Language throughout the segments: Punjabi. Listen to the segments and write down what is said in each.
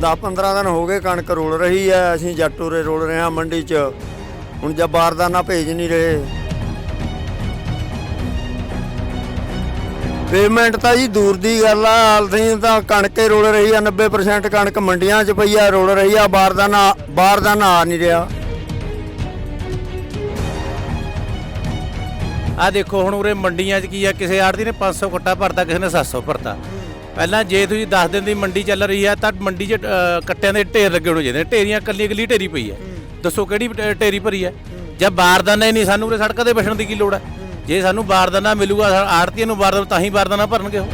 10-15 दिन हो गए कणक रुल रही है, ਅਸੀਂ ਜੱਟ ਉਰੇ ਰੁਲ ਰਹੇ ਹਾਂ ਮੰਡੀ 'ਚ। ਹੁਣ ਜਦ ਬਾਰਦਾਨਾ ਭੇਜ ਨਹੀਂ ਰਹੇ। ਪੇਮੈਂਟ ਤਾਂ ਜੀ ਦੂਰ ਦੀ ਗੱਲ ਆ, ਅਸੀਂ ਤਾਂ ਕਣਕੇ ਰੁਲ ਰਹੀ ਆ, 90% ਕਣਕ ਮੰਡੀਆਂ 'ਚ ਪਈ ਆ, ਰੁਲ ਰਹੀ ਆ, ਬਾਰਦਾਨਾ ਆ ਨਹੀਂ ਰਿਹਾ। ਆ ਦੇਖੋ ਹੁਣ ਉਰੇ ਮੰਡੀਆਂ 'ਚ ਕੀ ਆ, ਕਿਸੇ ਆੜ੍ਹਤੀ ਨੇ 500 ਕੱਟਾ ਭਰਤਾ, ਕਿਸੇ ਨੇ 700 ਭਰਤਾ। ਪਹਿਲਾਂ ਜੇ ਤੁਸੀਂ 10 ਦਿਨ ਦੀ ਮੰਡੀ ਚੱਲ ਰਹੀ ਆ ਤਾਂ ਮੰਡੀ 'ਚ ਕੱਟਿਆਂ ਦੇ ਢੇਰ ਲੱਗੇ ਹੋਣੇ ਚਾਹੀਦੇ। ਢੇਰੀਆਂ ਕੱਲੀ ਢੇਰੀ ਪਈ ਹੈ, ਦੱਸੋ ਕਿਹੜੀ ਢੇਰੀ ਭਰੀ ਹੈ? ਜਦ ਬਾਰਦਾਨਾ ਹੀ ਨਹੀਂ, ਸਾਨੂੰ ਉਰੇ ਸੜਕਾਂ 'ਤੇ ਬੈਠਣ ਦੀ ਕੀ ਲੋੜ ਹੈ? ਜੇ ਸਾਨੂੰ ਬਾਰਦਾਨਾ ਮਿਲੂਗਾ, ਆੜ੍ਹਤੀਆਂ ਨੂੰ ਬਾਰਦਾਨਾ ਤਾਂ ਹੀ ਬਾਰਦਾਨਾ ਭਰਨਗੇ ਉਹ।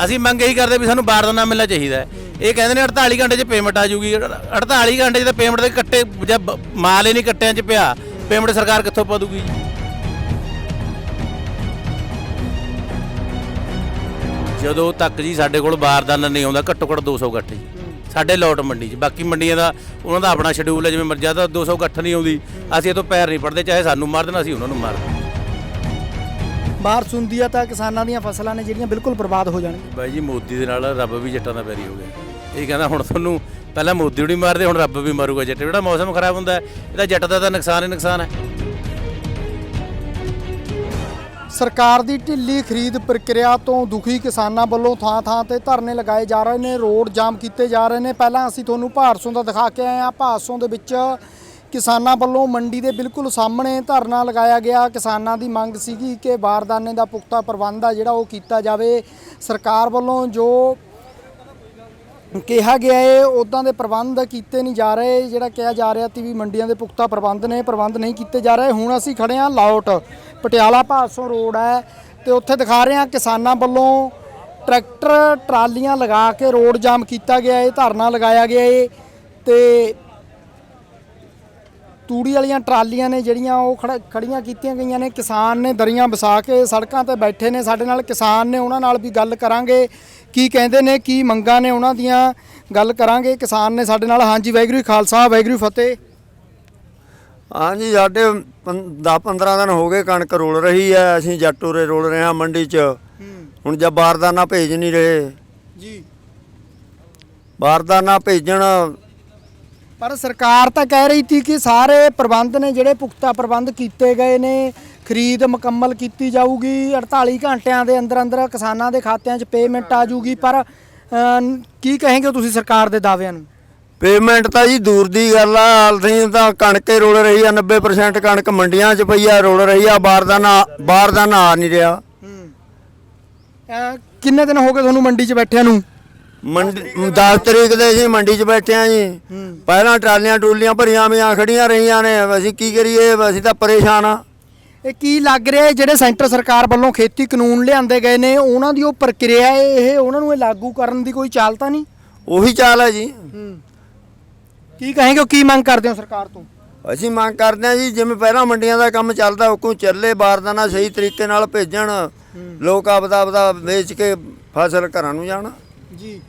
ਅਸੀਂ ਮੰਗ ਇਹੀ ਕਰਦੇ ਵੀ ਸਾਨੂੰ ਬਾਰਦਾਨਾ ਮਿਲਣਾ ਚਾਹੀਦਾ। ਇਹ ਕਹਿੰਦੇ ਨੇ 48 ਘੰਟੇ 'ਚ ਪੇਮੈਂਟ ਆ ਜੂਗੀ। 48 ਘੰਟੇ 'ਚ ਤਾਂ ਪੇਮੈਂਟ ਦੇ ਕੱਟੇ, ਜਦ ਮਾਲ ਹੀ ਨਹੀਂ ਕੱਟਿਆਂ 'ਚ ਪਿਆ, ਪੇਮੈਂਟ ਸਰਕਾਰ ਕਿੱਥੋਂ ਪਾ ਦੂਗੀ? ਜਦੋਂ ਤੱਕ ਜੀ ਸਾਡੇ ਕੋਲ ਬਾਰਦਾਨਾ ਨਹੀਂ ਆਉਂਦਾ, ਘੱਟੋ ਘੱਟ 200 ਗੱਠ ਜੀ ਸਾਡੇ ਲੋਟ ਮੰਡੀ 'ਚ। ਬਾਕੀ ਮੰਡੀਆਂ ਦਾ ਉਹਨਾਂ ਦਾ ਆਪਣਾ ਸ਼ਡਿਊਲ ਹੈ, ਜਿਵੇਂ ਮਰਜ਼ੀ ਤਾਂ 200 ਗੱਠ ਨਹੀਂ ਆਉਂਦੀ, ਅਸੀਂ ਇਹ ਤੋਂ ਪੈਰ ਨਹੀਂ ਪੜਦੇ, ਚਾਹੇ ਸਾਨੂੰ ਮਾਰ ਦੇਣ, ਅਸੀਂ ਉਹਨਾਂ ਨੂੰ ਮਾਰ ਦੇਣਾ। ਬਾਰਿਸ਼ ਹੁੰਦੀ ਆ ਤਾਂ ਕਿਸਾਨਾਂ ਦੀਆਂ ਫਸਲਾਂ ਨੇ ਜਿਹੜੀਆਂ ਬਿਲਕੁਲ ਬਰਬਾਦ ਹੋ ਜਾਣਗੀਆਂ। ਬਾਈ ਜੀ ਮੋਦੀ ਦੇ ਨਾਲ ਰੱਬ ਵੀ ਜੱਟਾਂ ਦਾ ਵੈਰੀ ਹੋ ਗਿਆ। ਇਹ ਕਹਿੰਦਾ ਹੁਣ ਤੁਹਾਨੂੰ ਪਹਿਲਾਂ ਮੋਦੀ ਨੂੰ ਮਾਰਦੇ, ਹੁਣ ਰੱਬ ਵੀ ਮਾਰੂਗਾ ਜੱਟ। ਜਿਹੜਾ ਮੌਸਮ ਖਰਾਬ ਹੁੰਦਾ ਇਹਦਾ ਜੱਟ ਦਾ ਤਾਂ ਨੁਕਸਾਨ ਹੀ ਨੁਕਸਾਨ ਹੈ। ਸਰਕਾਰ ਦੀ ਢਿੱਲੀ ਖਰੀਦ ਪ੍ਰਕਿਰਿਆ ਤੋਂ ਦੁਖੀ ਕਿਸਾਨਾਂ ਵੱਲੋਂ ਥਾਂ-ਥਾਂ ਤੇ ਧਰਨੇ ਲਗਾਏ ਜਾ ਰਹੇ ਨੇ, ਰੋਡ ਜਾਮ ਕੀਤੇ ਜਾ ਰਹੇ ਨੇ। ਪਹਿਲਾਂ ਅਸੀਂ ਤੁਹਾਨੂੰ ਭਾਰਸੋਂ ਦਾ ਦਿਖਾ ਕੇ ਆਏ ਹਾਂ। ਭਾਰਸੋਂ ਦੇ ਵਿੱਚ ਕਿਸਾਨਾਂ ਵੱਲੋਂ ਮੰਡੀ ਦੇ ਬਿਲਕੁਲ ਸਾਹਮਣੇ ਧਰਨਾ ਲਗਾਇਆ ਗਿਆ। ਕਿਸਾਨਾਂ ਦੀ ਮੰਗ ਸੀਗੀ ਕਿ ਬਾਰਦਾਨੇ ਦਾ ਪੁਖਤਾ ਪ੍ਰਬੰਧ ਆ ਜਿਹੜਾ ਉਹ ਕੀਤਾ ਜਾਵੇ। ਸਰਕਾਰ ਵੱਲੋਂ ਜੋ ਕਿਹਾ ਗਿਆ ਹੈ ਉੱਦਾਂ ਦੇ ਪ੍ਰਬੰਧ ਕੀਤੇ ਨਹੀਂ ਜਾ ਰਹੇ। ਜਿਹੜਾ ਕਿਹਾ ਜਾ ਰਿਹਾ ਸੀ ਵੀ ਮੰਡੀਆਂ ਦੇ ਪੁਖਤਾ ਪ੍ਰਬੰਧ ਨਹੀਂ ਕੀਤੇ ਜਾ ਰਹੇ। ਹੁਣ ਅਸੀਂ ਖੜੇ ਹਾਂ ਲਾਉਟ, ਪਟਿਆਲਾ ਭਾਰਸੋਂ ਰੋਡ ਹੈ ਤੇ ਉੱਥੇ ਦਿਖਾ ਰਹੇ ਹਾਂ ਕਿਸਾਨਾਂ ਵੱਲੋਂ ਟਰੈਕਟਰ ਟਰਾਲੀਆਂ ਲਗਾ ਕੇ ਰੋਡ ਜਾਮ ਕੀਤਾ ਗਿਆ ਹੈ, ਧਰਨਾ ਲਗਾਇਆ ਗਿਆ ਹੈ ਤੇ ਤੂੜੀ ਵਾਲੀਆਂ ਟਰਾਲੀਆਂ ਨੇ ਜਿਹੜੀਆਂ ਉਹ ਖੜੀਆਂ ਕੀਤੀਆਂ ਗਈਆਂ ਨੇ। ਕਿਸਾਨ ਨੇ ਦਰੀਆਂ ਵਿਛਾ ਕੇ ਸੜਕਾਂ ਤੇ ਬੈਠੇ ਨੇ। ਸਾਡੇ ਨਾਲ ਕਿਸਾਨ ਨੇ, ਉਹਨਾਂ ਨਾਲ ਵੀ ਗੱਲ ਕਰਾਂਗੇ ਕੀ ਕਹਿੰਦੇ ਨੇ, ਕੀ ਮੰਗਾਂ ਨੇ ਉਹਨਾਂ ਦੀਆਂ, ਗੱਲ ਕਰਾਂਗੇ। ਕਿਸਾਨ ਨੇ ਸਾਡੇ ਨਾਲ। ਹਾਂਜੀ, ਵਾਹਿਗੁਰੂ ਜੀ ਖਾਲਸਾ, ਵਾਹਿਗੁਰੂ ਫਤਿਹ। ਹਾਂਜੀ, ਸਾਡੇ 10-15 ਦਿਨ ਹੋ ਗਏ ਕਣਕ ਰੁਲ ਰਹੀ ਹੈ, ਅਸੀਂ ਜੱਟ ਉਰੇ ਰੁਲ ਰਹੇ ਹਾਂ ਮੰਡੀ 'ਚ। ਹੁਣ ਜਦ ਬਾਰਦਾਨਾ ਭੇਜ ਨਹੀਂ ਰਹੇ ਜੀ, ਬਾਰਦਾਨਾ ਭੇਜਣ। ਪਰ ਸਰਕਾਰ ਤਾਂ ਕਹਿ ਰਹੀ ਸੀ ਕਿ ਸਾਰੇ ਪ੍ਰਬੰਧ ਨੇ ਜਿਹੜੇ ਪੁਖਤਾ ਪ੍ਰਬੰਧ ਕੀਤੇ ਗਏ ਨੇ, ਖਰੀਦ ਮੁਕੰਮਲ ਕੀਤੀ ਜਾਊਗੀ, 48 ਘੰਟਿਆਂ ਦੇ ਅੰਦਰ ਕਿਸਾਨਾਂ ਦੇ ਖਾਤਿਆਂ 'ਚ ਪੇਮੈਂਟ ਆ ਜੂਗੀ। ਪਰ ਕੀ ਕਹੇਂਗੇ ਤੁਸੀਂ ਸਰਕਾਰ ਦੇ ਦਾਅਵਿਆਂ ਨੂੰ? ਪੇਮੈਂਟ ਤਾਂ ਜੀ ਦੂਰ ਦੀ ਗੱਲ ਆ, ਅਸੀਂ ਤਾਂ ਕਣਕੇ ਰੁਲ ਰਹੀ ਆ, 90% ਕਣਕ ਮੰਡੀਆਂ 'ਚ ਪਈ ਆ, ਰੁਲ ਰਹੀ ਆ, ਬਾਰਦਾਨਾ ਆ ਨਹੀਂ ਰਿਹਾ। ਕਿੰਨੇ ਦਿਨ ਹੋ ਗਏ ਤੁਹਾਨੂੰ ਮੰਡੀ 'ਚ ਬੈਠਿਆਂ ਨੂੰ? 10 ਤਰੀਕ ਦੇ ਅਸੀਂ ਮੰਡੀ 'ਚ ਬੈਠੇ ਆ ਜੀ। ਪਹਿਲਾਂ ਟਰਾਲੀਆਂ ਟੂਲੀਆਂ ਭਰੀਆਂ ਵੀਆਂ ਖੜੀਆਂ ਰਹੀਆਂ ਨੇ, ਅਸੀਂ ਕੀ ਕਰੀਏ, ਅਸੀਂ ਤਾਂ ਪਰੇਸ਼ਾਨ ਆ। ਇਹ ਕੀ ਲੱਗ ਰਿਹਾ ਜਿਹੜੇ ਸੈਂਟਰ ਸਰਕਾਰ ਵੱਲੋਂ ਖੇਤੀ ਕਾਨੂੰਨ ਲਿਆਂਦੇ ਗਏ ਨੇ, ਉਹਨਾਂ ਦੀ ਉਹ ਪ੍ਰਕਿਰਿਆ ਇਹ ਉਹਨਾਂ ਨੂੰ ਲਾਗੂ ਕਰਨ ਦੀ ਕੋਈ ਚਾਲ ਤਾਂ ਨਹੀਂ? ਉਹੀ ਚਾਲ ਹੈ ਜੀ। ਕੀ ਕਹੇਂਗੇ, ਕੀ ਮੰਗ ਕਰਦੇ ਹੋ ਸਰਕਾਰ ਤੋਂ? ਅਸੀਂ ਮੰਗ ਕਰਦੇ ਹਾਂ ਜੀ, ਜਿਵੇਂ ਪਹਿਲਾਂ ਮੰਡੀਆਂ ਦਾ ਕੰਮ ਚੱਲਦਾ ਉਕੂ ਚੱਲੇ, ਬਾਰਦਾਨਾ ਸਹੀ ਤਰੀਕੇ ਨਾਲ ਭੇਜਣ, ਲੋਕ ਆਪਦਾ ਵੇਚ ਕੇ ਫਸਲ ਘਰਾਂ ਨੂੰ ਜਾਣ। ਜੀ,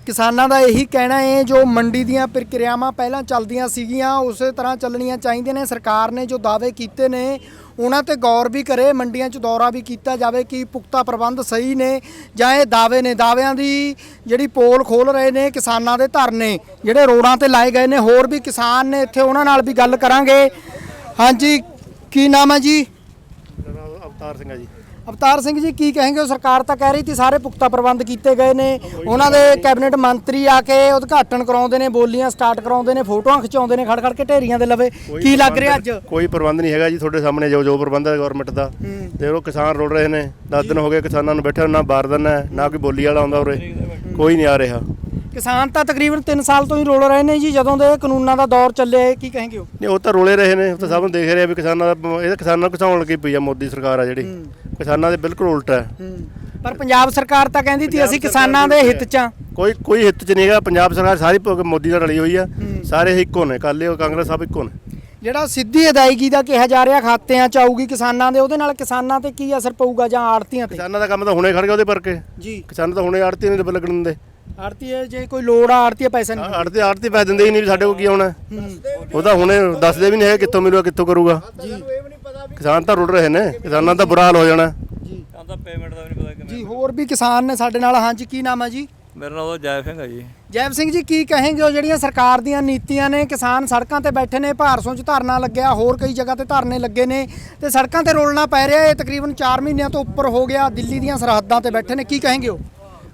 ਕਿਸਾਨਾਂ ਦਾ ਇਹੀ ਕਹਿਣਾ ਹੈ ਜੋ ਮੰਡੀ ਦੀਆਂ ਪ੍ਰਕਿਰਿਆਵਾਂ ਪਹਿਲਾਂ ਚੱਲਦੀਆਂ ਸੀਗੀਆਂ ਉਸੇ ਤਰ੍ਹਾਂ ਚੱਲਣੀਆਂ ਚਾਹੀਦੀਆਂ ਨੇ। ਸਰਕਾਰ ਨੇ ਜੋ ਦਾਅਵੇ ਕੀਤੇ ਨੇ ਉਹਨਾਂ ਤੇ ਗੌਰ ਵੀ ਕਰੇ, ਮੰਡੀਆਂ 'ਚ ਦੌਰਾ ਵੀ ਕੀਤਾ ਜਾਵੇ ਕਿ ਪੁਖਤਾ ਪ੍ਰਬੰਧ ਸਹੀ ਨੇ ਜਾਂ ਇਹ ਦਾਅਵੇ ਨੇ। ਦਾਅਵਿਆਂ ਦੀ ਜਿਹੜੀ ਪੋਲ ਖੋਲ੍ਹ ਰਹੇ ਨੇ ਕਿਸਾਨਾਂ ਦੇ ਧਰਨੇ ਜਿਹੜੇ ਰੋਡਾਂ ਤੇ ਲਾਏ ਗਏ ਨੇ। ਹੋਰ ਵੀ ਕਿਸਾਨ ਨੇ ਇੱਥੇ, ਉਹਨਾਂ ਨਾਲ ਵੀ ਗੱਲ ਕਰਾਂਗੇ। ਹਾਂਜੀ, ਕੀ ਨਾਮ ਹੈ ਜੀ? ਅਵਤਾਰ ਸਿੰਘ ਹੈ ਜੀ। ਅਵਤਾਰ ਸਿੰਘ ਜੀ, ਕੀ ਕहेंगे? ਸਰਕਾਰ ਤਾਂ ਕਹਿ ਰਹੀ ਸੀ ਸਾਰੇ ਪੁਖਤਾ ਪ੍ਰਬੰਧ ਕੀਤੇ ਗਏ ਨੇ, ਉਹਨਾਂ ਦੇ ਕੈਬਨਿਟ ਮੰਤਰੀ ਆ ਕੇ ਉਦਘਾਟਨ ਕਰਾਉਂਦੇ ਨੇ, ਬੋਲੀਆਂ ਸਟਾਰਟ ਕਰਾਉਂਦੇ ਨੇ, ਫੋਟੋਆਂ ਖਿਚਾਉਂਦੇ ਨੇ ਖੜ ਕੇ ਢੇਰੀਆਂ ਦੇ ਲਵੇ। ਕੀ ਲੱਗ ਰਿਹਾ ਅੱਜ? ਕੋਈ ਪ੍ਰਬੰਧ ਨਹੀਂ ਹੈਗਾ ਜੀ, ਤੁਹਾਡੇ ਸਾਹਮਣੇ ਜੋ ਪ੍ਰਬੰਧ ਹੈ ਗਵਰਨਮੈਂਟ ਦਾ। ਤੇ ਉਹ ਕਿਸਾਨ ਰੁਲ ਰਹੇ ਨੇ, 10 ਦਿਨ ਹੋ ਗਏ ਕਿਸਾਨਾਂ ਨੂੰ ਬੈਠੇ, ਨਾ ਬਾਰਦਾਨਾ ਨਾ ਕੋਈ ਬੋਲੀ ਵਾਲਾ ਆਉਂਦਾ ਉਰੇ, ਕੋਈ ਨਹੀਂ ਆ ਰਿਹਾ। ਕਿਸਾਨ ਤਾਂ ਤਕਰੀਬਨ 3 ਸਾਲ ਤੋਂ ਹੀ ਰੁਲ ਰਹੇ ਨੇ ਜੀ, ਜਦੋਂ ਦੇ ਕਾਨੂੰਨਾਂ ਦਾ ਦੌਰ ਚੱਲਿਆ। ਕੀ ਕहेंगे? ਨਹੀਂ, ਉਹ ਤਾਂ ਰੁਲੇ ਰਹੇ ਨੇ, ਉਹ ਤਾਂ ਸਭ ਨੂੰ ਦੇਖ ਰਿਹਾ ਵੀ ਕਿਸਾਨਾਂ ਦਾ, ਇਹ ਕਿਸਾਨਾਂ ਨੂੰ ਘਸਾਉਣ ਲੱਗੀ ਪਈ ਆ ਮੋਦੀ ਸਰਕਾਰ ਆ ਜਿਹੜੀ। ਕਿਸਾਨਾਂ ਦੇ ਬਿਲਕੁਲ ਉਲਟਾ ਹੈ। ਪਰ ਪੰਜਾਬ ਸਰਕਾਰ ਤਾਂ ਕਹਿੰਦੀ ਸੀ ਅਸੀਂ ਕਿਸਾਨਾਂ ਦੇ ਹਿੱਤ 'ਚ। ਕੋਈ ਹਿੱਤ 'ਚ ਨਹੀਂ ਹੈਗਾ। ਪੰਜਾਬ ਸਰਕਾਰ ਸਾਰੀ ਮੋਦੀ ਨਾਲ ਰਲੀ ਹੋਈ ਆ, ਸਾਰੇ ਇੱਕੋ ਨੇ, ਅਕਾਲੀ ਕਾਂਗਰਸ ਸਭ ਇੱਕੋ ਨੇ। ਜਿਹੜਾ ਸਿੱਧੀ ਅਦਾਇਗੀ ਦਾ ਕਿਹਾ ਜਾ ਰਿਹਾ ਖਾਤਿਆਂ 'ਚ ਆਊਗੀ ਕਿਸਾਨਾਂ ਦੇ, ਉਹਦੇ ਨਾਲ ਕਿਸਾਨਾਂ ਤੇ ਕੀ ਅਸਰ ਪਊਗਾ ਜਾਂ ਆੜਤੀਆਂ ਤੇ? ਕਿਸਾਨਾਂ ਦਾ ਕੰਮ ਤਾਂ ਹੁਣੇ ਖੜ ਗਿਆ ਉਹਦੇ ਕਰਕੇ ਜੀ। ਕਿਸਾਨ ਤਾਂ ਹੁਣੇ ਆੜਤੀਆਂ ਨਹੀਂ ਲੱਗਣ ਦਿੰਦੇ। ਆੜਤੀ ਜੇ ਕੋਈ ਲੋੜ ਆ ਆੜਤੀ ਪੈਸੇ ਨਹੀਂ, ਆੜਤੀ ਪੈਸੇ ਦਿੰਦੇ ਹੀ ਨਹੀਂ, ਸਾਡੇ ਕੋਲ ਕੀ ਆਉਣਾ। ਉਹ ਤਾਂ ਹੁਣੇ ਦੱਸਦੇ ਵੀ ਨਹੀਂ ਹੈ ਕਿੱਥੋਂ ਮਿਲੂਗਾ, ਕਿੱਥੋਂ ਕਰੂਗਾ। ਕਿਸਾਨ ਤਾਂ ਰੁੜ ਰਹੇ ਨੇ, ਕਿਸਾਨਾਂ ਦਾ ਬੁਰਾ ਹਾਲ ਹੋ ਜਾਣਾ। ਤਾਂ ਪੇਮੈਂਟ ਦਾ ਵੀ ਨਹੀਂ ਪਤਾ ਕਿਵੇਂ। ਜੀ ਹੋਰ ਵੀ ਕਿਸਾਨ ਨੇ ਸਾਡੇ ਨਾਲ। ਹਾਂਜੀ ਕੀ ਨਾਮ ਹੈ ਜੀ? ਮੇਰਾ ਨਾਮ ਤਾਂ ਜੈ ਸਿੰਘ ਹੈ ਜੀ। ਜੈਬ ਸਿੰਘ ਜੀ ਕੀ ਕਹੇਂਗੇ ਉਹ ਜਿਹੜੀਆਂ ਸਰਕਾਰ ਦੀਆਂ ਨੀਤੀਆਂ ਨੇ, ਕਿਸਾਨ ਸੜਕਾਂ ਤੇ ਬੈਠੇ ਨੇ, ਭਾਰਸੋਂ 'ਚ ਧਰਨਾ ਲੱਗਿਆ, ਹੋਰ ਕਈ ਜਗ੍ਹਾ ਤੇ ਧਰਨੇ ਲੱਗੇ ਨੇ ਤੇ ਸੜਕਾਂ ਤੇ ਰੋਲਣਾ ਪੈ ਰਿਹਾ। ਇਹ ਤਕਰੀਬਨ 4 ਮਹੀਨਿਆਂ ਤੋਂ ਉੱਪਰ ਹੋ ਗਿਆ, ਦਿੱਲੀ ਦੀਆਂ ਸਰਹੱਦਾਂ ਤੇ ਬੈਠੇ ਨੇ, ਕੀ ਕਹੇਂਗੇ ਉਹ?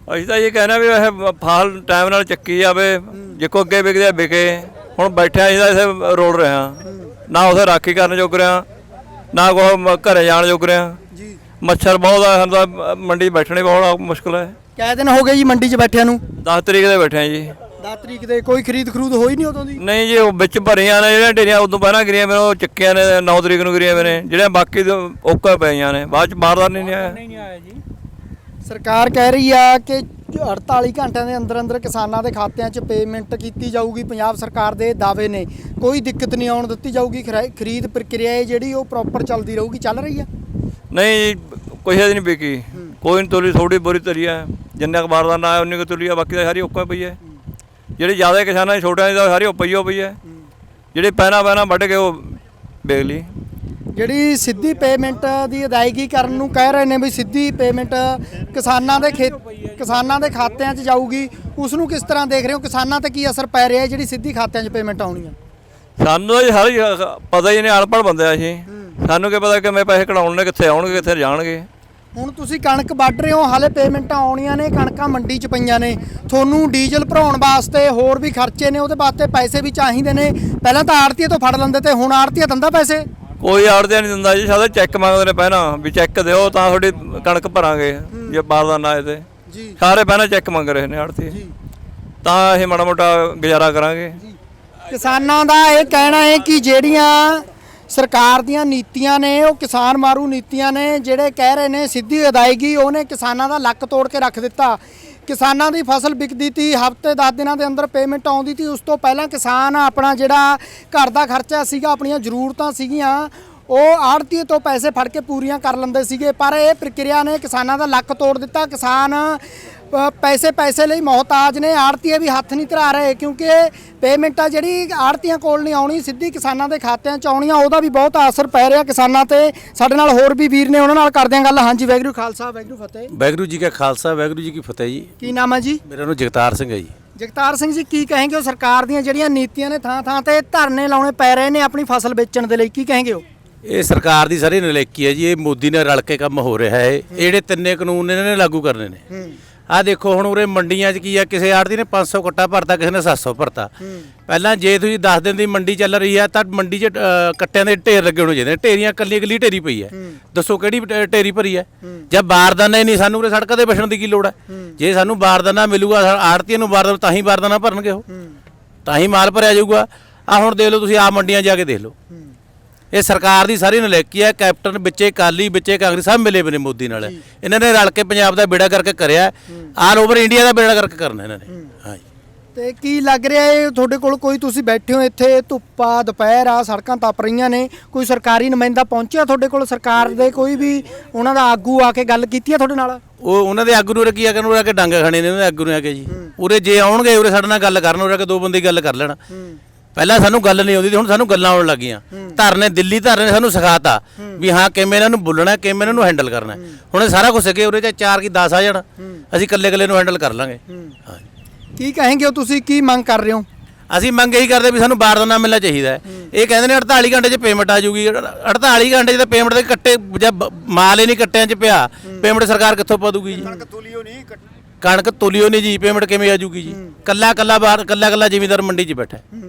ਅਸੀਂ ਤਾਂ ਇਹ ਕਹਿਣਾ ਵੀ ਇਹ ਫਾਲ ਟਾਈਮ ਨਾਲ ਚੱਕੀ ਜਾਵੇ, ਜਿੱਕੋ ਅੱਗੇ ਵਿਕਦੇ ਵਿਕੇ। ਹੁਣ ਬੈਠਿਆ ਅਸੀਂ ਤਾਂ ਇੱਥੇ ਰੋਲ ਰਹੇ ਹਾਂ, ਨਾ ਉੱਥੇ ਰਾਖੀ ਕਰਨ ਜੋਗ ਰਿਹਾ, ਨਾ ਕੋਈ ਘਰੇ ਜਾਣ ਜੋਗ ਰਿਹਾ। ਜੀ ਮੱਛਰ ਬਹੁਤ ਆ, ਸਾਨੂੰ ਤਾਂ ਮੰਡੀ 'ਚ ਬੈਠਣੀ ਬਹੁਤ ਮੁਸ਼ਕਲ ਹੈ। ਕਿੰਨੇ ਦਿਨ ਹੋ ਗਏ ਜੀ ਮੰਡੀ 'ਚ ਬੈਠਿਆਂ ਨੂੰ? 10 ਤਰੀਕ ਦੇ ਬੈਠੇ ਹਾਂ ਜੀ। 10 ਤਰੀਕ ਦੇ ਕੋਈ ਖਰੀਦ ਖਰੂਦ ਹੋਈ ਨਹੀਂ ਉਦੋਂ ਦੀ? ਨਹੀਂ ਜੀ, ਉਹ ਵਿੱਚ ਭਰੀਆਂ ਨੇ ਜਿਹੜੀਆਂ ਢੇਰੀਆਂ ਉਦੋਂ ਪਹਿਲਾਂ ਗਿਰੀਆਂ ਮੇਰੇ, ਉਹ ਚੱਕੀਆਂ ਨੇ 9 ਤਰੀਕ ਨੂੰ ਗਿਰੀਆਂ ਮੇਰੇ, ਜਿਹੜੀਆਂ ਬਾਕੀ ਔਕਾ ਪਈਆਂ ਨੇ, ਬਾਅਦ 'ਚ ਬਾਰਦਾਰ ਨਹੀਂ ਆਇਆ। ਸਰਕਾਰ ਕਹਿ ਰਹੀ ਆ ਕਿ 48 ਘੰਟਿਆਂ ਦੇ ਅੰਦਰ ਅੰਦਰ ਕਿਸਾਨਾਂ ਦੇ ਖਾਤਿਆਂ 'ਚ ਪੇਮੈਂਟ ਕੀਤੀ ਜਾਊਗੀ। ਪੰਜਾਬ ਸਰਕਾਰ ਦੇ ਦਾਅਵੇ ਨੇ, ਕੋਈ ਦਿੱਕਤ ਨਹੀਂ ਆਉਣ ਦਿੱਤੀ ਜਾਊਗੀ, ਖਰੀਦ ਪ੍ਰਕਿਰਿਆ ਹੈ ਜਿਹੜੀ ਉਹ ਪ੍ਰੋਪਰ ਚੱਲਦੀ ਰਹੂਗੀ। ਚੱਲ ਰਹੀ ਆ? ਨਹੀਂ, ਕੋਈ ਨਹੀਂ ਵਿਕੀ, ਕੋਈ ਨਹੀਂ ਤੋਲੀ, ਥੋੜੀ ਬੋਰੀ ਤਰੀ ਹੈ, ਜਿੰਨਾ ਕੁ ਬਾਰਦਾਨਾ ਆਇਆ ਉਨੀ ਕੁ ਤੁਲੀ ਆ, ਬਾਕੀ ਤਾਂ ਸਾਰੀ ਔਕਾ ਪਈ ਹੈ। ਜਿਹੜੀ ਜ਼ਿਆਦਾ ਕਿਸਾਨਾਂ ਦੀ ਛੋਟਿਆਂ ਦੀ ਤਾਂ ਸਾਰੀ ਪਈ ਹੈ। ਜਿਹੜੇ ਪੈਣਾ ਵੱਢ ਕੇ ਉਹ ਵੇਚ ਲਈ। ਜਿਹੜੀ ਸਿੱਧੀ ਪੇਮੈਂਟ ਦੀ ਅਦਾਇਗੀ ਕਰਨ ਨੂੰ ਕਹਿ ਰਹੇ ਨੇ ਵੀ ਸਿੱਧੀ ਪੇਮੈਂਟ ਕਿਸਾਨਾਂ ਦੇ ਖਾਤਿਆਂ 'ਚ ਜਾਊਗੀ, ਉਸ ਨੂੰ ਕਿਸ ਤਰ੍ਹਾਂ ਦੇਖ ਰਹੇ ਹੋ? ਕਿਸਾਨਾਂ ਤੇ ਕੀ ਅਸਰ ਪੈ ਰਿਹਾ ਜਿਹੜੀ ਸਿੱਧੀ ਖਾਤਿਆਂ 'ਚ ਪੇਮੈਂਟ ਆਉਣੀ ਆ? ਸਾਨੂੰ ਤਾਂ ਸਾਰੀ ਪਤਾ ਹੀ ਨਹੀਂ, ਅਨਪੜ੍ਹ ਬੰਦੇ ਆ ਅਸੀਂ, ਸਾਨੂੰ ਕੀ ਪਤਾ ਕਿਵੇਂ ਪੈਸੇ ਕਢਾਉਣ ਨੇ, ਕਿੱਥੇ ਆਉਣਗੇ ਕਿੱਥੇ ਜਾਣਗੇ। ਹੁਣ ਤੁਸੀਂ ਕਣਕ ਵੱਢ ਰਹੇ ਹੋ, ਹਾਲੇ ਪੇਮੈਂਟਾਂ ਆਉਣੀਆਂ ਨੇ, ਕਣਕਾਂ ਮੰਡੀ 'ਚ ਪਈਆਂ ਨੇ, ਤੁਹਾਨੂੰ ਡੀਜ਼ਲ ਭਰਾਉਣ ਵਾਸਤੇ ਹੋਰ ਵੀ ਖਰਚੇ ਨੇ, ਉਹਦੇ ਵਾਸਤੇ ਪੈਸੇ ਵੀ ਚਾਹੀਦੇ ਨੇ। ਪਹਿਲਾਂ ਤਾਂ ਆੜਤੀਏ ਤੋਂ ਫੜ ਲੈਂਦੇ ਤੇ ਹੁਣ ਆੜਤੀਆ ਦਿੰਦਾ ਪੈਸੇ? ਕੋਈ ਆੜਤੀਆ ਨਹੀਂ ਦਿੰਦਾ ਜੀ, ਸਾਰੇ ਚੈੱਕ ਮੰਗਦੇ ਨੇ ਪਹਿਲਾਂ, ਵੀ ਚੈੱਕ ਦਿਓ ਤਾਂ ਤੁਹਾਡੀ ਕਣਕ ਭਰਾਂਗੇ। ਜੇ ਬਾਰਦਾਨਾ ਆਏ ਤੇ ਸਾਰੇ ਪਹਿਲਾਂ ਚੈੱਕ ਮੰਗ ਰਹੇ ਨੇ ਆੜਤੀਏ, ਤਾਂ ਅਸੀਂ ਮਾੜਾ ਮੋਟਾ ਗੁਜ਼ਾਰਾ ਕਰਾਂਗੇ। ਕਿਸਾਨਾਂ ਦਾ ਇਹ ਕਹਿਣਾ ਹੈ ਕਿ ਜਿਹੜੀਆਂ ਸਰਕਾਰ ਦੀਆਂ ਨੀਤੀਆਂ ਨੇ ਉਹ ਕਿਸਾਨ ਮਾਰੂ ਨੀਤੀਆਂ ਨੇ। ਜਿਹੜੇ ਕਹਿ ਰਹੇ ਨੇ ਸਿੱਧੀ ਅਦਾਇਗੀ, ਉਹਨੇ ਕਿਸਾਨਾਂ ਦਾ ਲੱਕ ਤੋੜ ਕੇ ਰੱਖ ਦਿੱਤਾ। ਕਿਸਾਨਾਂ ਦੀ ਫਸਲ ਵਿਕਦੀ ਤੀ, ਹਫ਼ਤੇ 10 ਦਿਨਾਂ ਦੇ ਅੰਦਰ ਪੇਮੈਂਟ ਆਉਂਦੀ ਤੀ, ਉਸ ਤੋਂ ਪਹਿਲਾਂ ਕਿਸਾਨ ਆਪਣਾ ਜਿਹੜਾ ਘਰ ਦਾ ਖਰਚਾ ਸੀਗਾ, ਆਪਣੀਆਂ ਜ਼ਰੂਰਤਾਂ ਸੀਗੀਆਂ, ਉਹ ਆੜਤੀਏ ਤੋਂ ਪੈਸੇ ਫੜ ਕੇ ਪੂਰੀਆਂ ਕਰ ਲੈਂਦੇ ਸੀਗੇ। ਪਰ ਇਹ ਪ੍ਰਕਿਰਿਆ ਨੇ ਕਿਸਾਨਾਂ ਦਾ ਲੱਕ ਤੋੜ ਦਿੱਤਾ। ਕਿਸਾਨ ਪੈਸੇ ਲਈ ਮੁਹਤਾਜ ਨੇ, ਆੜਤੀਏ ਵੀ ਹੱਥ ਨਹੀਂ ਧਰਾ ਰਹੇ, ਕਿਉਂਕਿ ਪੇਮੈਂਟ ਆ ਜਿਹੜੀ ਆੜਤੀਆਂ ਕੋਲ ਨਹੀਂ ਆਉਣੀ, ਸਿੱਧੀ ਕਿਸਾਨਾਂ ਦੇ ਖਾਤਿਆਂ 'ਚ ਆਉਣੀਆਂ, ਉਹਦਾ ਵੀ ਬਹੁਤ ਅਸਰ ਪੈ ਰਿਹਾ ਕਿਸਾਨਾਂ ਤੇ। ਸਾਡੇ ਨਾਲ ਹੋਰ ਵੀ ਵੀਰ ਨੇ, ਉਹਨਾਂ ਨਾਲ ਕਰਦੇ ਹਾਂ ਗੱਲ। ਹਾਂਜੀ, ਵਾਹਿਗੁਰੂ ਖਾਲਸਾ ਵਾਹਿਗੁਰੂ ਫਤਿਹ। ਵਾਹਿਗੁਰੂ ਜੀ ਕਾ ਖਾਲਸਾ ਵਾਹਿਗੁਰੂ ਜੀ ਕੀ ਫਤਿਹ ਜੀ। ਕੀ ਨਾਮ ਹੈ ਜੀ? ਮੇਰਾ ਨਾਮ ਜਗਤਾਰ ਸਿੰਘ ਹੈ ਜੀ। ਜਗਤਾਰ ਸਿੰਘ ਜੀ, ਕੀ ਕਹੇਂਗੇ ਉਹ ਸਰਕਾਰ ਦੀਆਂ ਜਿਹੜੀਆਂ ਨੀਤੀਆਂ ਨੇ, ਥਾਂ ਥਾਂ ਤੇ ਧਰਨੇ ਲਾਉਣੇ ਪੈ ਰਹੇ ਨੇ ਆਪਣੀ ਫਸਲ ਵੇਚਣ ਦੇ ਲਈ, ਕੀ ਕਹੇਂਗੇ ਉਹ? ਇਹ ਸਰਕਾਰ ਦੀ ਸਾਰੀ ਨਲਾਇਕੀ ਹੈ ਜੀ। ਇਹ ਮੋਦੀ ਨਾਲ ਰਲ ਕੇ ਕੰਮ ਹੋ ਰਿਹਾ ਹੈ। ਇਹ ਜਿਹੜੇ ਤਿੰਨੇ ਕਾਨੂੰਨ ਇਹਨਾਂ ਨੇ ਲਾਗੂ ਕਰਨੇ ਨੇ। ਆਹ ਦੇਖੋ ਹੁਣ ਉਰੇ ਮੰਡੀਆਂ 'ਚ ਕੀ ਆ, ਕਿਸੇ ਆੜ੍ਹਤੀ ਨੇ 500 ਕੱਟਾ ਭਰਤਾ, ਕਿਸੇ ਨੇ 700 ਭਰਤਾ। ਪਹਿਲਾਂ ਜੇ ਤੁਸੀਂ 10 ਦਿਨ ਦੀ ਮੰਡੀ ਚੱਲ ਰਹੀ ਆ ਤਾਂ ਮੰਡੀ 'ਚ ਕੱਟਿਆਂ ਦੇ ਢੇਰ ਲੱਗੇ ਹੋਣੇ ਚਾਹੀਦੇ। ਢੇਰੀਆਂ ਇਕੱਲੀ ਢੇਰੀ ਪਈ ਹੈ, ਦੱਸੋ ਕਿਹੜੀ ਢੇਰੀ ਭਰੀ ਹੈ? ਜਾਂ ਬਾਰਦਾਨਾ ਹੀ ਨਹੀਂ, ਸਾਨੂੰ ਉਰੇ ਸੜਕਾਂ ਤੇ ਬੈਠਣ ਦੀ ਕੀ ਲੋੜ ਹੈ? ਜੇ ਸਾਨੂੰ ਬਾਰਦਾਨਾ ਮਿਲੂਗਾ, ਆੜ੍ਹਤੀਆਂ ਨੂੰ ਬਾਰਦਾਨਾ ਤਾਂ ਹੀ ਬਾਰਦਾਨਾ ਭਰਨਗੇ, ਉਹ ਤਾਂ ਹੀ ਮਾਲ ਭਰਿਆ ਜਾਊਗਾ। ਆਹ ਹੁਣ ਦੇਖ ਲਓ ਤੁਸੀਂ, ਆਹ ਮੰਡੀਆਂ ਜਾ ਕੇ ਦੇਖ ਲਓ। ਇਹ ਸਰਕਾਰ ਦੀ ਸਾਰੀ ਨਲਾਇਕੀ ਹੈ। ਕੈਪਟਨ ਵਿੱਚੇ ਕਾਲੀ, ਵਿੱਚੇ ਕਾਂਗਰਸ, ਸਭ ਮਿਲੇ ਬਨੇ ਮੋਦੀ ਨਾਲ। ਇਹਨਾਂ ਨੇ ਰਲ ਕੇ ਪੰਜਾਬ ਦਾ ਬੇੜਾ ਕਰਕੇ ਕਰਿਆ, ਆਲ ਓਵਰ ਇੰਡੀਆ ਦਾ ਬੇੜਾ ਕਰਕੇ ਕਰਨਾ ਇਹਨਾਂ ਨੇ। ਹਾਂਜੀ। ਤੇ ਕੀ ਲੱਗ ਰਿਹਾ ਹੈ ਤੁਹਾਡੇ ਕੋਲ? ਕੋਈ ਤੁਸੀਂ ਬੈਠੇ ਹੋ ਇੱਥੇ, ਧੁੱਪਾ ਦੁਪਹਿਰ ਆ, ਸੜਕਾਂ ਤਪ ਰਹੀਆਂ ਨੇ, ਕੋਈ ਸਰਕਾਰੀ ਨੁਮਾਇੰਦਾ ਪਹੁੰਚਿਆ ਤੁਹਾਡੇ ਕੋਲ? ਸਰਕਾਰ ਦੇ ਕੋਈ ਵੀ ਉਹਨਾਂ ਦਾ ਆਗੂ ਆ ਕੇ ਗੱਲ ਕੀਤੀ ਹੈ ਤੁਹਾਡੇ ਨਾਲ? ਉਹ ਉਹਨਾਂ ਦੇ ਆਗੂ ਨੂੰ ਕੀ ਆ, ਉਰੇ ਆ ਕੇ ਡੰਗ ਖਾਣੇ ਨੇ ਉਹਨਾਂ ਦੇ ਆਗੂ ਨੂੰ ਆ ਕੇ ਜੀ। ਉਰੇ ਜੇ ਆਉਣਗੇ, ਉਰੇ ਸਾਡੇ ਨਾਲ ਗੱਲ ਕਰਨ, ਉਰੇ ਆ ਕੇ 2 ਬੰਦੇ ਗੱਲ ਕਰ ਲੈਣ। ਪਹਿਲਾਂ ਸਾਨੂੰ ਗੱਲ ਨਹੀਂ ਆਉਂਦੀ, ਹੁਣ ਸਾਨੂੰ ਗੱਲਾਂ ਆਉਣ ਲੱਗੀਆਂ। ਧਰਨੇ, ਦਿੱਲੀ ਧਰਨੇ ਨੇ ਸਾਨੂੰ ਸਿਖਾਤਾ ਵੀ ਹਾਂ ਕਿਵੇਂ ਇਹਨਾਂ ਨੂੰ ਬੋਲਣਾ, ਕਿਵੇਂ ਇਹਨਾਂ ਨੂੰ ਹੈਂਡਲ ਕਰਨਾ। ਹੁਣ ਇਹ ਸਾਰਾ ਕੁਝ ਸਿੱਖੇ, ਉਰੇ 4 ਕੀ 10 ਆ ਜਾਣ, ਅਸੀਂ ਇਕੱਲੇ ਨੂੰ ਹੈਂਡਲ ਕਰ ਲਾਂਗੇ। ਕੀ ਕਹੇਂਗੇ ਹੋ ਤੁਸੀਂ, ਕੀ ਮੰਗ ਕਰ ਰਹੇ ਹੋ? ਅਸੀਂ ਮੰਗ ਇਹੀ ਕਰਦੇ ਵੀ ਸਾਨੂੰ ਬਾਰਦਾਨਾ ਮਿਲਣਾ ਚਾਹੀਦਾ ਹੈ। ਇਹ ਕਹਿੰਦੇ ਨੇ 48 ਘੰਟੇ 'ਚ ਪੇਮੈਂਟ ਆ ਜੂਗੀ। 48 ਘੰਟੇ 'ਚ ਤਾਂ ਪੇਮੈਂਟ ਦੇ ਕੱਟੇ, ਜਦ ਮਾਲ ਹੀ ਨਹੀਂ ਕੱਟਿਆਂ 'ਚ ਪਿਆ, ਪੇਮੈਂਟ ਸਰਕਾਰ ਕਿੱਥੋਂ ਪਾ ਦੂਗੀ ਜੀ? ਕਣਕ ਤੋਲੀਓ ਨਹੀਂ ਜੀ, ਪੇਮੈਂਟ ਕਿਵੇਂ ਆ ਜੂਗੀ ਜੀ? ਕੱਲਾ ਜ਼ਿਮੀਂਦਾਰ ਮੰਡੀ 'ਚ ਬੈਠਾ।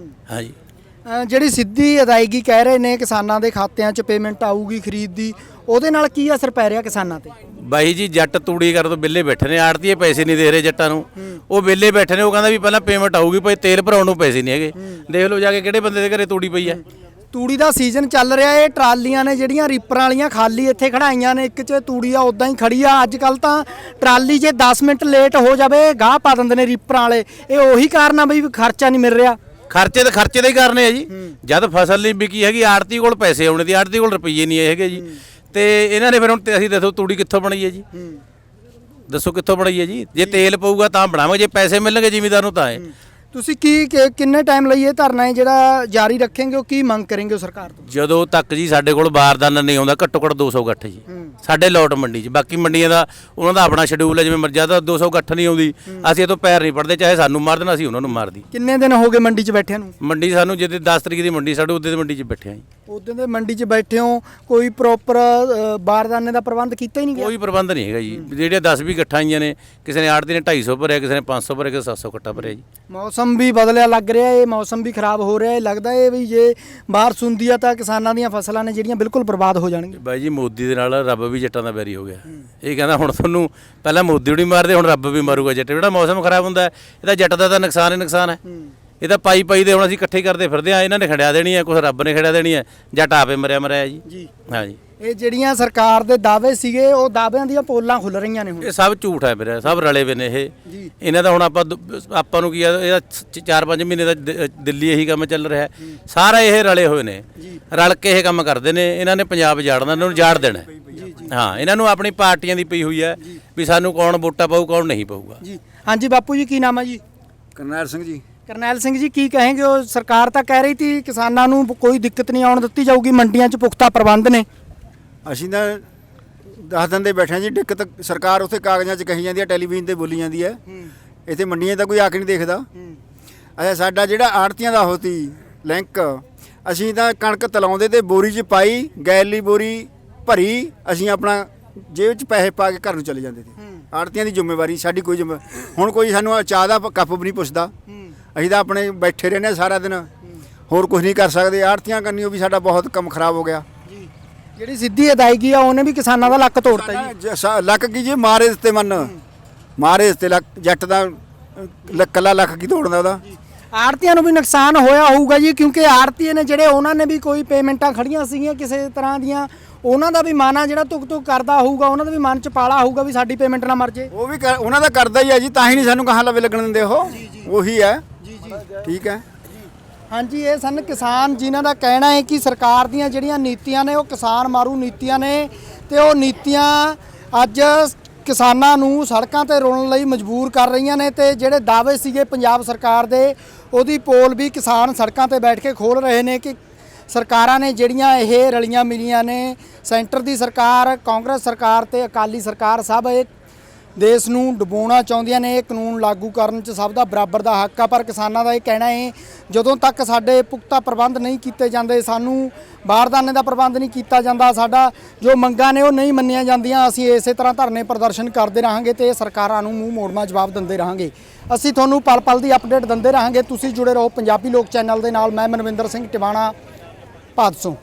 ਹਾਂਜੀ। ਜਿਹੜੀ ਸਿੱਧੀ ਅਦਾਇਗੀ ਕਹਿ ਰਹੇ ਨੇ ਕਿਸਾਨਾਂ ਦੇ ਖਾਤਿਆਂ 'ਚ ਪੇਮੈਂਟ ਆਊਗੀ ਖਰੀਦ ਦੀ, ਉਹਦੇ ਨਾਲ ਕੀ ਅਸਰ ਪੈ ਰਿਹਾ ਕਿਸਾਨਾਂ ਤੇ? ਬਾਈ ਜੀ, ਜੱਟ ਤੂੜੀ ਕਰਨ ਤੋਂ ਵਿਹਲੇ ਬੈਠੇ ਨੇ, ਆੜਤੀਏ ਪੈਸੇ ਨਹੀਂ ਦੇ ਰਹੇ ਜੱਟਾਂ ਨੂੰ, ਉਹ ਵਿਹਲੇ ਬੈਠੇ ਨੇ। ਉਹ ਕਹਿੰਦਾ ਵੀ ਪਹਿਲਾਂ ਪੇਮੈਂਟ ਆਊਗੀ, ਭਾਈ ਤੇਲ ਭਰਾਉਣ ਨੂੰ ਪੈਸੇ ਨਹੀਂ ਹੈਗੇ। ਦੇਖ ਲਓ ਜਾ ਕੇ ਕਿਹੜੇ ਬੰਦੇ ਦੇ ਘਰੇ ਤੂੜੀ ਪਈ ਹੈ। ਤੂੜੀ ਦਾ ਸੀਜ਼ਨ ਚੱਲ ਰਿਹਾ, ਇਹ ਟਰਾਲੀਆਂ ਨੇ ਜਿਹੜੀਆਂ ਰੀਪਰਾਂ ਵਾਲੀਆਂ ਖਾਲੀ ਇੱਥੇ ਖੜਾਈਆਂ ਨੇ, ਇੱਕ 'ਚ ਤੂੜੀ ਆ ਉਦਾਂ ਹੀ ਖੜੀ ਆ। ਅੱਜ ਕੱਲ ਤਾਂ ਟਰਾਲੀ ਜੇ 10 ਮਿੰਟ ਲੇਟ ਹੋ ਜਾਵੇ, ਗਾਹ ਪਾ ਦਿੰਦੇ ਨੇ ਰੀਪਰਾਂ ਵਾਲੇ। ਇਹ ਉਹੀ ਕਾਰਨ ਆ ਬਈ ਖਰਚਾ ਨਹੀਂ ਮਿਲ ਰਿਹਾ। ਖਰਚੇ ਦੇ ਹੀ ਕਾਰਨ ਹੈ ਜੀ। ਜਦ ਫਸਲ ਨਹੀਂ ਵਿਕੀ ਹੈਗੀ, ਆੜਤੀ ਕੋਲ ਪੈਸੇ ਆਉਣੇ ਦੀ, ਆੜਤੀ ਕੋਲ ਰੁਪਈਏ ਨਹੀਂ ਹੈਗੇ ਜੀ। ਤੇ ਇਹਨਾਂ ਨੇ ਫਿਰ ਹੁਣ ਅਸੀਂ ਦੱਸੋ ਤੂੜੀ ਕਿੱਥੋਂ ਬਣਾਈ ਹੈ ਜੀ? ਦੱਸੋ ਕਿੱਥੋਂ ਬਣਾਈ ਹੈ ਜੀ? ਜੇ ਤੇਲ ਪਊਗਾ ਤਾਂ ਬਣਾਵਾਂਗੇ, ਜੇ ਪੈਸੇ ਮਿਲਣਗੇ ਜ਼ਿਮੀਂਦਾਰ ਨੂੰ ਤਾਂ ਹੈ। ਤੁਸੀਂ ਕਿੰਨੇ ਟਾਈਮ ਲਈ ਇਹ ਧਰਨਾ ਹੈ ਜਿਹੜਾ ਜਾਰੀ ਰੱਖेंगे ਉਹ ਕੀ ਮੰਗ ਕरेंगे ਸਰਕਾਰ ਤੋਂ? ਜਦੋਂ ਤੱਕ ਜੀ ਸਾਡੇ ਕੋਲ ਬਾਰਦਾਨਾ ਨਹੀਂ ਆਉਂਦਾ ਘੱਟੋ ਘੱਟ 200 ਗੱਠ ਜੀ ਸਾਡੇ ਲੋਟ ਮੰਡੀ 'ਚ। ਬਾਕੀ ਮੰਡੀਆਂ ਦਾ ਉਹਨਾਂ ਦਾ ਆਪਣਾ ਸ਼ਡਿਊਲ ਹੈ, ਜਿਵੇਂ ਮਰਜ਼ੀ ਤਾਂ 200 ਗੱਠ ਨਹੀਂ ਆਉਂਦੀ, ਅਸੀਂ ਇਹ ਤੋਂ ਪੈਰ ਨਹੀਂ ਪੜਦੇ, ਚਾਹੇ ਸਾਨੂੰ ਮਾਰ ਦੇਣ ਅਸੀਂ ਉਹਨਾਂ ਨੂੰ ਮਾਰਦੀ। ਕਿੰਨੇ ਦਿਨ ਹੋ ਗਏ ਮੰਡੀ 'ਚ ਬੈਠਿਆਂ ਨੂੰ? ਮੰਡੀ ਸਾਨੂੰ ਜਿੱਦੇ 10 ਤਰੀਕ ਦੀ ਮੰਡੀ ਸਾਡੇ ਉਹਦੇ ਮੰਡੀ 'ਚ ਬੈਠੇ ਆ ਜੀ। ਉਦੋਂ ਦੇ ਮੰਡੀ 'ਚ ਬੈਠੇ ਹੋ, ਕੋਈ ਪ੍ਰੋਪਰ ਬਾਰਦਾਨੇ ਦਾ ਪ੍ਰਬੰਧ ਕੀਤਾ ਹੀ ਨਹੀਂ ਗਿਆ? ਕੋਈ ਪ੍ਰਬੰਧ ਨਹੀਂ ਹੈਗਾ ਜੀ। ਜਿਹੜੇ 10 ਵੀ ਗੱਠਾਂ ਆਈਆਂ ਨੇ, ਕਿਸੇ ਨੇ ਆੜ੍ਹਤੀ ਨੇ 250 ਭਰਿਆ, ਕਿਸੇ ਨੇ 500 ਭਰਿਆ, ਕਿਸੇ 700 ਗੱਠਾ ਭਰਿਆ ਜੀ। ਮੌਸਮ ਵੀ ਬਦਲਿਆ ਲੱਗ ਰਿਹਾ ਹੈ, ਮੌਸਮ ਵੀ ਖਰਾਬ ਹੋ ਰਿਹਾ ਹੈ, ਲੱਗਦਾ ਹੈ ਵੀ ਜੇ ਬਾਰਿਸ਼ ਹੁੰਦੀ ਆ ਤਾਂ ਕਿਸਾਨਾਂ ਦੀਆਂ ਫਸਲਾਂ ਨੇ ਜਿਹੜੀਆਂ ਬਿਲਕੁਲ ਬਰਬਾਦ ਹੋ ਜਾਣਗੀਆਂ। ਬਾਈ ਜੀ ਮੋਦੀ ਦੇ ਨਾਲ ਰੱਬ ਵੀ ਜੱਟਾਂ ਦਾ ਵੈਰੀ ਹੋ ਗਿਆ। ਇਹ ਕਹਿੰਦਾ ਹੁਣ ਤੁਹਾਨੂੰ ਪਹਿਲਾਂ ਮੋਦੀ ਨੂੰ ਨਹੀਂ ਮਾਰਦੇ, ਹੁਣ ਰੱਬ ਵੀ ਮਾਰੂਗਾ ਜੱਟ। ਜਿਹੜਾ ਮੌਸਮ ਖਰਾਬ ਹੁੰਦਾ ਇਹ ਤਾਂ ਜੱਟ ਦਾ ਤਾਂ ਨੁਕਸਾਨ ਹੀ ਨੁਕਸਾਨ ਹੈ। ਇਹ ਤਾਂ ਪਾਈ ਦੇ ਹੁਣ ਅਸੀਂ ਇਕੱਠੇ ਕਰਦੇ ਫਿਰਦੇ ਆ, ਇਹਨਾਂ ਨੇ ਖੜਿਆ ਦੇਣੀ ਹੈ, ਕੁਛ ਰੱਬ ਨੇ ਖੜਿਆ ਦੇਣੀ ਹੈ, ਜੱਟ ਆਪੇ ਮਰਿਆ ਜੀ। ਹਾਂ ਜੀ, ਇਹ ਜਿਹੜੀਆਂ ਸਰਕਾਰ ਦੇ ਦਾਅਵੇ ਸੀਗੇ ਉਹ ਦਾਅਵਿਆਂ ਦੀਆਂ ਪੋਲਾਂ ਖੁੱਲ ਰਹੀਆਂ ਨੇ ਹੁਣ। ਇਹ ਸਭ ਝੂਠ ਹੈ ਵੀਰੇ, ਸਭ ਰਲੇ ਵੇ ਨੇ ਇਹ। ਇਹਨਾਂ ਦਾ ਹੁਣ ਆਪਾਂ ਨੂੰ ਕੀ ਆ, ਇਹਦਾ 4-5 ਮਹੀਨੇ ਦਾ ਦਿੱਲੀ ਇਹੀ ਕੰਮ ਚੱਲ ਰਿਹਾ, ਸਾਰਾ ਇਹ ਰਲੇ ਹੋਏ ਨੇ, ਰਲ ਕੇ ਇਹ ਕੰਮ ਕਰਦੇ ਨੇ। ਇਹਨਾਂ ਨੇ ਪੰਜਾਬ ਜਾੜਨਾ, ਇਹਨਾਂ ਨੂੰ ਜਾੜ ਦੇਣਾ। ਹਾਂ, ਇਹਨਾਂ ਨੂੰ ਆਪਣੀ ਪਾਰਟੀਆਂ ਦੀ ਪਈ ਹੋਈ ਹੈ ਵੀ ਸਾਨੂੰ ਕੌਣ ਵੋਟਾਂ ਪਾਊ ਕੌਣ ਨਹੀਂ ਪਾਊਗਾ ਜੀ। ਹਾਂਜੀ ਬਾਪੂ ਜੀ, ਕੀ ਨਾਮ ਹੈ ਜੀ? ਕਰਨੈਲ ਸਿੰਘ ਜੀ। ਕਰਨੈਲ ਸਿੰਘ ਜੀ, ਕੀ ਕਹੇਂਗੇ? ਉਹ ਸਰਕਾਰ ਤਾਂ ਕਹਿ ਰਹੀ ਸੀ ਕਿਸਾਨਾਂ ਨੂੰ ਕੋਈ ਦਿੱਕਤ ਨਹੀਂ ਆਉਣ ਦਿੱਤੀ ਜਾਊਗੀ, ਮੰਡੀਆਂ 'ਚ ਪੁਖਤਾ ਪ੍ਰਬੰਧ ਨੇ। ਅਸੀਂ ਤਾਂ 10 ਦਿਨ ਦੇ ਬੈਠੇ ਹਾਂ ਜੀ। ਦਿੱਕਤ ਸਰਕਾਰ ਉੱਥੇ ਕਾਗਜ਼ਾਂ 'ਚ ਕਹੀ ਜਾਂਦੀ ਹੈ, ਟੈਲੀਵਿਜ਼ਨ ਤੇ ਬੋਲੀ ਜਾਂਦੀ ਹੈ, ਇੱਥੇ ਮੰਡੀਆਂ ਤਾਂ ਕੋਈ ਆ ਕੇ ਨਹੀਂ ਦੇਖਦਾ। ਅੱਛਾ, ਸਾਡਾ ਜਿਹੜਾ ਆੜਤੀਆਂ ਦਾ ਹੋਤੀ ਲਿੰਕ, ਅਸੀਂ ਤਾਂ ਕਣਕ ਤਲਾਉਂਦੇ ਤੇ ਬੋਰੀ 'ਚ ਪਾਈ, ਗੈਲੀ ਬੋਰੀ ਭਰੀ, ਅਸੀਂ ਆਪਣਾ ਜੇਬ 'ਚ ਪੈਸੇ ਪਾ ਕੇ ਘਰ ਨੂੰ ਚਲੇ ਜਾਂਦੇ ਤੇ। ਆੜਤੀਆਂ ਦੀ ਜ਼ਿੰਮੇਵਾਰੀ ਸਾਡੀ ਕੋਈ ਹੁਣ ਕੋਈ ਸਾਨੂੰ ਚਾਹ ਦਾ ਕੱਪ ਵੀ ਨਹੀਂ ਪੁੱਛਦਾ। ਅਸੀਂ ਤਾਂ ਆਪਣੇ ਬੈਠੇ ਰਹਿੰਦੇ ਹਾਂ ਸਾਰਾ ਦਿਨ, ਹੋਰ ਕੁਝ ਨਹੀਂ ਕਰ ਸਕਦੇ। ਆੜਤੀਆਂ ਕਰਨੀ ਉਹ ਵੀ ਸਾਡਾ ਬਹੁਤ ਕੰਮ ਖਰਾਬ ਹੋ ਗਿਆ। ਜਿਹੜੀ ਸਿੱਧੀ ਅਦਾਇਗੀ ਆ ਉਹਨੇ ਵੀ ਕਿਸਾਨਾਂ ਦਾ ਲੱਕ ਤੋੜਤਾ ਜੀ। ਲੱਕ ਕੀ ਜੀ, ਮਾਰੇ ਦਿੱਤੇ ਮਨ, ਮਾਰੇ ਦਿੱਤੇ ਲੱਕ। ਜੱਟ ਦਾ ਕੱਲਾ ਲੱਕ ਕੀ ਤੋੜਦਾ ਉਹਦਾ। ਆੜਤੀਆਂ ਨੂੰ ਵੀ ਨੁਕਸਾਨ ਹੋਇਆ ਹੋਊਗਾ ਜੀ, ਕਿਉਂਕਿ ਆੜਤੀਏ ਨੇ ਜਿਹੜੇ ਉਹਨਾਂ ਨੇ ਵੀ ਕੋਈ ਪੇਮੈਂਟਾਂ ਖੜੀਆਂ ਸੀਗੀਆਂ ਕਿਸੇ ਤਰ੍ਹਾਂ ਦੀਆਂ, ਉਹਨਾਂ ਦਾ ਵੀ ਮਨ ਆ ਜਿਹੜਾ ਤੁਕ ਕਰਦਾ ਹੋਊਗਾ, ਉਹਨਾਂ ਦਾ ਵੀ ਮਨ 'ਚ ਪਾਲਾ ਹੋਊਗਾ ਵੀ ਸਾਡੀ ਪੇਮੈਂਟ ਨਾ ਮਰ ਜੇ। ਉਹ ਵੀ ਉਹਨਾਂ ਦਾ ਕਰਦਾ ਹੀ ਹੈ ਜੀ, ਤਾਂ ਹੀ ਨਹੀਂ ਸਾਨੂੰ ਕਹਾਂ ਲਵੇ ਲੱਗਣ ਦਿੰਦੇ ਉਹ। ਉਹੀ ਹੈ ਜੀ। ਠੀਕ ਹੈ। ਹਾਂਜੀ, ਇਹ ਸਨ ਕਿਸਾਨ ਜਿਨ੍ਹਾਂ ਦਾ ਕਹਿਣਾ ਹੈ ਕਿ ਸਰਕਾਰ ਦੀਆਂ ਜਿਹੜੀਆਂ ਨੀਤੀਆਂ ਨੇ ਉਹ ਕਿਸਾਨ ਮਾਰੂ ਨੀਤੀਆਂ ਨੇ, ਤੇ ਉਹ ਨੀਤੀਆਂ ਅੱਜ ਕਿਸਾਨਾਂ ਨੂੰ ਸੜਕਾਂ ਤੇ ਰੋਣ ਲਈ ਮਜਬੂਰ ਕਰ ਰਹੀਆਂ ਨੇ। ਤੇ ਜਿਹੜੇ ਦਾਅਵੇ ਸੀਗੇ ਪੰਜਾਬ ਸਰਕਾਰ ਦੇ, ਉਹਦੀ ਪੋਲ ਵੀ ਕਿਸਾਨ ਸੜਕਾਂ ਤੇ ਬੈਠ ਕੇ ਖੋਲ ਰਹੇ ਨੇ ਕਿ ਸਰਕਾਰਾਂ ਨੇ ਜਿਹੜੀਆਂ ਇਹ ਰਲੀਆਂ ਮਿਲੀਆਂ ਨੇ, ਸੈਂਟਰ ਦੀ ਸਰਕਾਰ, ਕਾਂਗਰਸ ਸਰਕਾਰ ਤੇ ਅਕਾਲੀ ਸਰਕਾਰ, ਸਭ ਇਹ ਦੇਸ਼ ਨੂੰ ਡੁਬੋਣਾ ਚਾਹੁੰਦੀਆਂ ਨੇ। ਇਹ ਕਾਨੂੰਨ ਲਾਗੂ ਕਰਨ 'ਚ ਸਭ ਦਾ ਬਰਾਬਰ ਦਾ ਹੱਕ ਆ, ਪਰ ਕਿਸਾਨਾਂ ਦਾ ਇਹ ਕਹਿਣਾ ਹੈ ਜਦੋਂ ਤੱਕ ਸਾਡੇ ਪੁਖਤਾ ਪ੍ਰਬੰਧ ਨਹੀਂ ਕੀਤੇ ਜਾਂਦੇ, ਸਾਨੂੰ ਬਾਰਦਾਨੇ ਦਾ ਪ੍ਰਬੰਧ ਨਹੀਂ ਕੀਤਾ ਜਾਂਦਾ, ਸਾਡਾ ਜੋ ਮੰਗਾਂ ਨੇ ਉਹ ਨਹੀਂ ਮੰਨੀਆਂ ਜਾਂਦੀਆਂ, ਅਸੀਂ ਇਸੇ ਤਰ੍ਹਾਂ ਧਰਨੇ ਪ੍ਰਦਰਸ਼ਨ ਕਰਦੇ ਰਹਾਂਗੇ ਤੇ ਸਰਕਾਰਾਂ ਨੂੰ ਮੂੰਹ ਮੋੜਨਾ ਜਵਾਬ ਦਿੰਦੇ ਰਹਾਂਗੇ। ਅਸੀਂ ਤੁਹਾਨੂੰ ਪਲ ਪਲ ਦੀ ਅਪਡੇਟ ਦਿੰਦੇ ਰਹਾਂਗੇ। ਤੁਸੀਂ ਜੁੜੇ ਰਹੋ ਪੰਜਾਬੀ ਲੋਕ ਚੈਨਲ ਦੇ ਨਾਲ। ਮੈਂ ਮਨਵਿੰਦਰ ਸਿੰਘ ਟਿਵਾਣਾ, ਭਾਦਸੋਂ।